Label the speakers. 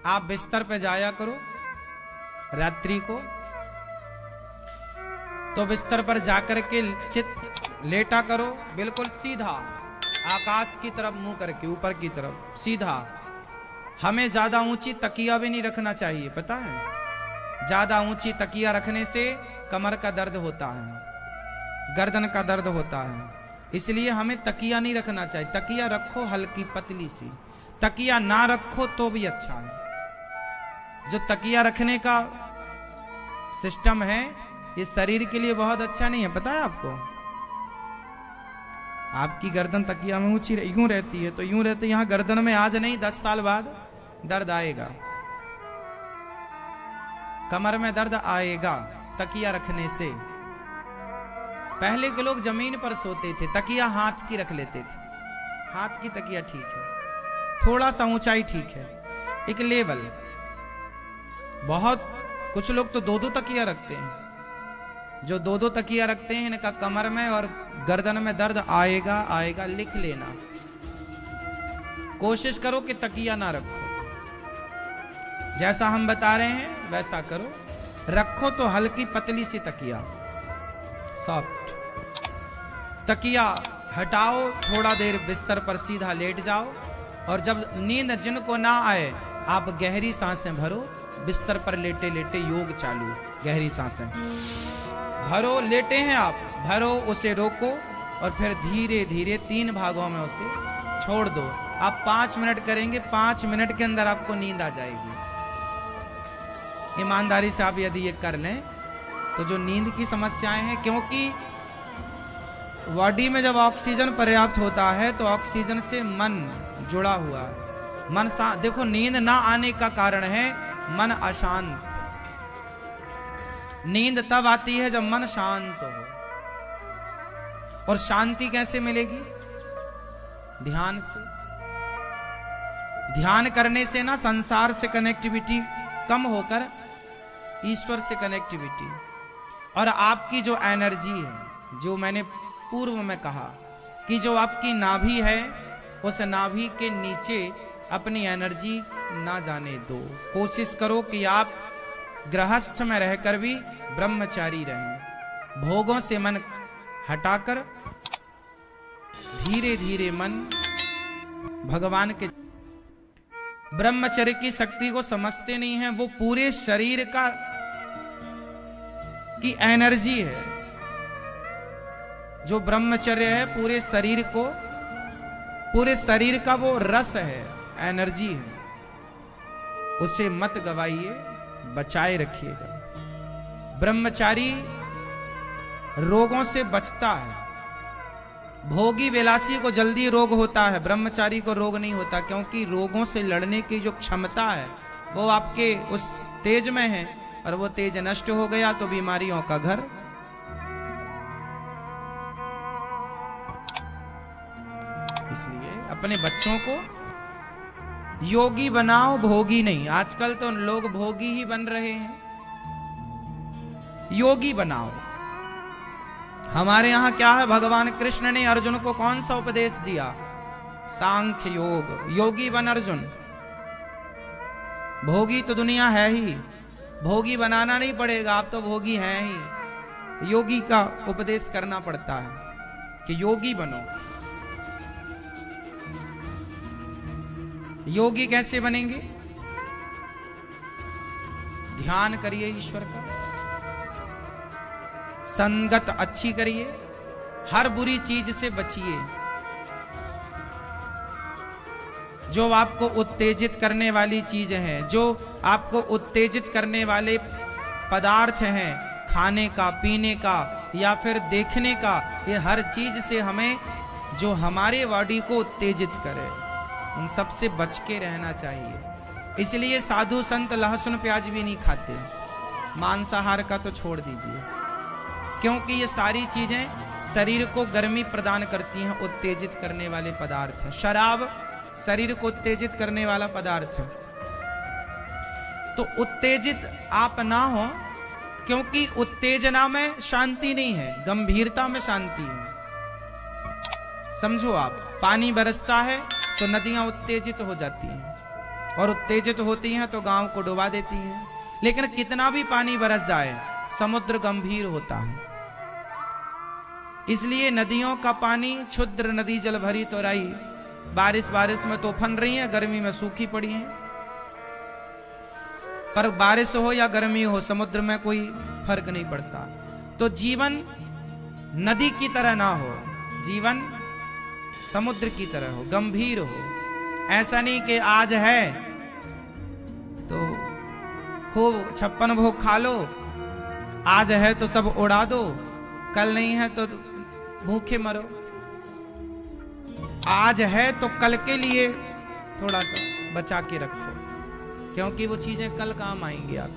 Speaker 1: आप बिस्तर पे जाया करो रात्रि को, तो बिस्तर पर जाकर के चित लेटा करो बिल्कुल सीधा, आकाश की तरफ मुंह करके, ऊपर की तरफ सीधा। हमें ज्यादा ऊंची तकिया भी नहीं रखना चाहिए, पता है? ज्यादा ऊंची तकिया रखने से कमर का दर्द होता है, गर्दन का दर्द होता है, इसलिए हमें तकिया नहीं रखना चाहिए। तकिया रखो हल्की पतली सी, तकिया ना रखो तो भी अच्छा है। जो तकिया रखने का सिस्टम है ये शरीर के लिए बहुत अच्छा नहीं है, पता है आपको? आपकी गर्दन तकिया में ऊंची यूं रहती है, तो यूं रहते यहां गर्दन में आज नहीं 10 साल बाद दर्द आएगा, कमर में दर्द आएगा तकिया रखने से। पहले के लोग जमीन पर सोते थे, तकिया हाथ की रख लेते थे, हाथ की तकिया ठीक है, थोड़ा सा ऊंचाई ठीक है, एक लेवल। बहुत कुछ लोग तो 2-2 तकिया रखते हैं। जो 2-2 तकिया रखते हैं इनका कमर में और गर्दन में दर्द आएगा आएगा, लिख लेना। कोशिश करो कि तकिया ना रखो, जैसा हम बता रहे हैं वैसा करो। रखो तो हल्की पतली सी तकिया, सॉफ्ट तकिया हटाओ, थोड़ा देर बिस्तर पर सीधा लेट जाओ, और जब नींद जिनको ना आए आप गहरी सांसें भरो। बिस्तर पर लेटे लेटे योग चालू, गहरी सांसें भरो। लेटे हैं आप, भरो, उसे रोको और फिर धीरे धीरे 3 भागों में उसे छोड़ दो। आप 5 मिनट करेंगे, 5 मिनट के अंदर आपको नींद आ जाएगी। ईमानदारी से आप यदि ये कर लें तो जो नींद की समस्याएं हैं, क्योंकि बॉडी में जब ऑक्सीजन पर्याप्त होता है तो ऑक्सीजन से मन जुड़ा हुआ है। मन देखो, नींद ना आने का कारण है मन अशांत। नींद तब आती है जब मन शांत हो, और शांति कैसे मिलेगी? ध्यान से। ध्यान करने से ना संसार से कनेक्टिविटी कम होकर ईश्वर से कनेक्टिविटी, और आपकी जो एनर्जी है, जो मैंने पूर्व में कहा कि जो आपकी नाभि है उस नाभि के नीचे अपनी एनर्जी ना जाने दो। कोशिश करो कि आप गृहस्थ में रहकर भी ब्रह्मचारी रहें। भोगों से मन हटाकर धीरे धीरे मन भगवान के। ब्रह्मचर्य की शक्ति को समझते नहीं हैं, वो पूरे शरीर की एनर्जी है। जो ब्रह्मचर्य है पूरे शरीर को, पूरे शरीर का वो रस है, एनर्जी है, उसे मत गवाइए, बचाए रखिएगा। ब्रह्मचारी रोगों से बचता है। भोगी विलासी को जल्दी रोग होता है, ब्रह्मचारी को रोग नहीं होता, क्योंकि रोगों से लड़ने की जो क्षमता है वो आपके उस तेज में है, और वो तेज नष्ट हो गया तो बीमारियों का घर। इसलिए अपने बच्चों को योगी बनाओ, भोगी नहीं। आजकल तो लोग भोगी ही बन रहे हैं, योगी बनाओ। हमारे यहां क्या है, भगवान कृष्ण ने अर्जुन को कौन सा उपदेश दिया? सांख्य योग। योगी बन अर्जुन। भोगी तो दुनिया है ही, भोगी बनाना नहीं पड़ेगा, आप तो भोगी हैं ही। योगी का उपदेश करना पड़ता है कि योगी बनो। योगी कैसे बनेंगे? ध्यान करिए ईश्वर का, संगत अच्छी करिए, हर बुरी चीज से बचिए। जो आपको उत्तेजित करने वाली चीज हैं, जो आपको उत्तेजित करने वाले पदार्थ हैं, खाने का, पीने का या फिर देखने का, ये हर चीज से हमें, जो हमारे बॉडी को उत्तेजित करे, उन सब से बच के रहना चाहिए। इसलिए साधु संत लहसुन प्याज भी नहीं खाते, मांसाहार का तो छोड़ दीजिए, क्योंकि ये सारी चीजें शरीर को गर्मी प्रदान करती हैं, उत्तेजित करने वाले पदार्थ हैं। शराब शरीर को उत्तेजित करने वाला पदार्थ है। तो उत्तेजित आप ना हो, क्योंकि उत्तेजना में शांति नहीं है, गंभीरता में शांति है। समझो, आप पानी बरसता है तो नदियां उत्तेजित हो जाती हैं, और उत्तेजित होती हैं तो गांव को डुबा देती हैं। लेकिन कितना भी पानी बरस जाए, समुद्र गंभीर होता है। इसलिए नदियों का पानी क्षुद्र नदी जल भरी तोराई, बारिश में तो उफन रही है, गर्मी में सूखी पड़ी है। पर बारिश हो या गर्मी हो, समुद्र में कोई फर्क नहीं पड़ता। तो जीवन नदी की तरह ना हो, जीवन समुद्र की तरह हो, गंभीर हो। ऐसा नहीं कि आज है तो खूब 56 भोग खा लो, आज है तो सब उड़ा दो, कल नहीं है तो भूखे मरो। आज है तो कल के लिए थोड़ा सा बचा के रखो, क्योंकि वो चीजें कल काम आएंगी आपको।